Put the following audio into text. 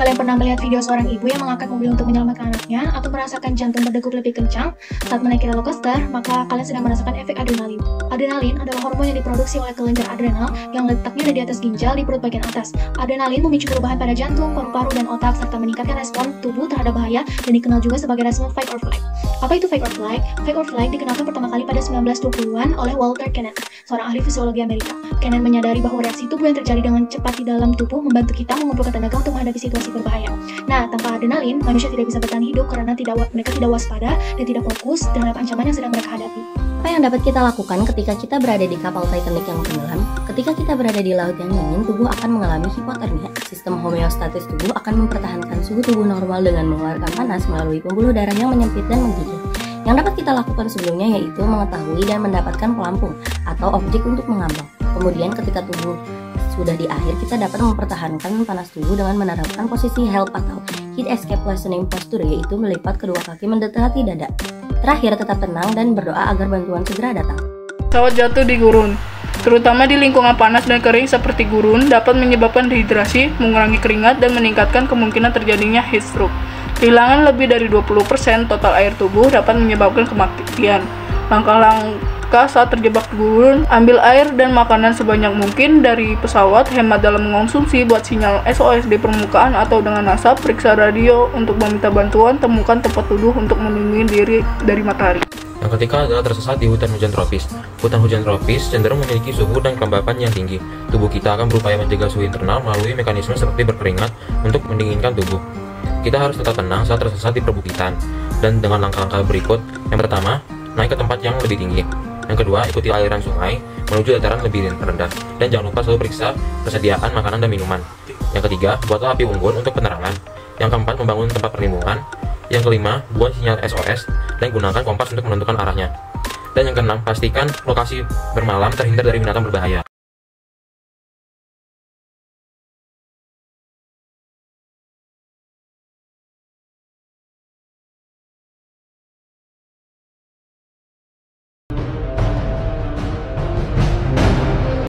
kalian pernah melihat video seorang ibu yang mengangkat mobil untuk menyelamatkan anaknya atau merasakan jantung berdegup lebih kencang saat menaiki roller coaster, maka kalian sedang merasakan efek adrenalin. Adrenalin adalah hormon yang diproduksi oleh kelenjar adrenal yang letaknya ada di atas ginjal di perut bagian atas. Adrenalin memicu perubahan pada jantung, paru-paru, dan otak serta meningkatkan respon tubuh terhadap bahaya dan dikenal juga sebagai respon fight or flight. Apa itu fight or flight? Fight or flight dikenalkan pertama kali pada 1920-an oleh Walter Cannon, seorang ahli fisiologi Amerika. Cannon menyadari bahwa reaksi tubuh yang terjadi dengan cepat di dalam tubuh membantu kita mengumpulkan tenaga untuk menghadapi situasi berbahaya. Nah, tanpa adrenalin, manusia tidak bisa bertahan hidup karena mereka tidak waspada dan tidak fokus terhadap ancaman yang sedang mereka hadapi. Apa yang dapat kita lakukan ketika kita berada di kapal Titanic yang tenggelam? Ketika kita berada di laut yang dingin, tubuh akan mengalami hipotermia. Sistem homeostatis tubuh akan mempertahankan suhu tubuh normal dengan mengeluarkan panas melalui pembuluh darah yang menyempit dan menggigil. Yang dapat kita lakukan sebelumnya yaitu mengetahui dan mendapatkan pelampung atau objek untuk mengambang. Kemudian ketika tubuh sudah di akhir, kita dapat mempertahankan panas tubuh dengan menerapkan posisi HELP atau Heat Escape Listening Posture, yaitu melipat kedua kaki mendekati dada. Terakhir, tetap tenang dan berdoa agar bantuan segera datang. Pesawat jatuh di gurun, terutama di lingkungan panas dan kering seperti gurun, dapat menyebabkan dehidrasi, mengurangi keringat, dan meningkatkan kemungkinan terjadinya heat stroke. Kehilangan lebih dari 20% total air tubuh dapat menyebabkan kematian. Langkah-langkah saat terjebak di gurun: ambil air dan makanan sebanyak mungkin dari pesawat, hemat dalam mengonsumsi, buat sinyal SOS di permukaan atau dengan asap, periksa radio untuk meminta bantuan, temukan tempat teduh untuk melindungi diri dari matahari. Yang ketiga adalah tersesat di hutan hujan tropis. Hutan hujan tropis cenderung memiliki suhu dan kelembapan yang tinggi. Tubuh kita akan berupaya mencegah suhu internal melalui mekanisme seperti berkeringat untuk mendinginkan tubuh. Kita harus tetap tenang saat tersesat di perbukitan, dan dengan langkah-langkah berikut. Yang pertama, naik ke tempat yang lebih tinggi. Yang kedua, ikuti aliran sungai menuju dataran lebih rendah. Dan jangan lupa selalu periksa persediaan makanan dan minuman. Yang ketiga, buatlah api unggun untuk penerangan. Yang keempat, membangun tempat perlindungan. Yang kelima, buat sinyal SOS dan gunakan kompas untuk menentukan arahnya. Dan yang keenam, pastikan lokasi bermalam terhindar dari binatang berbahaya.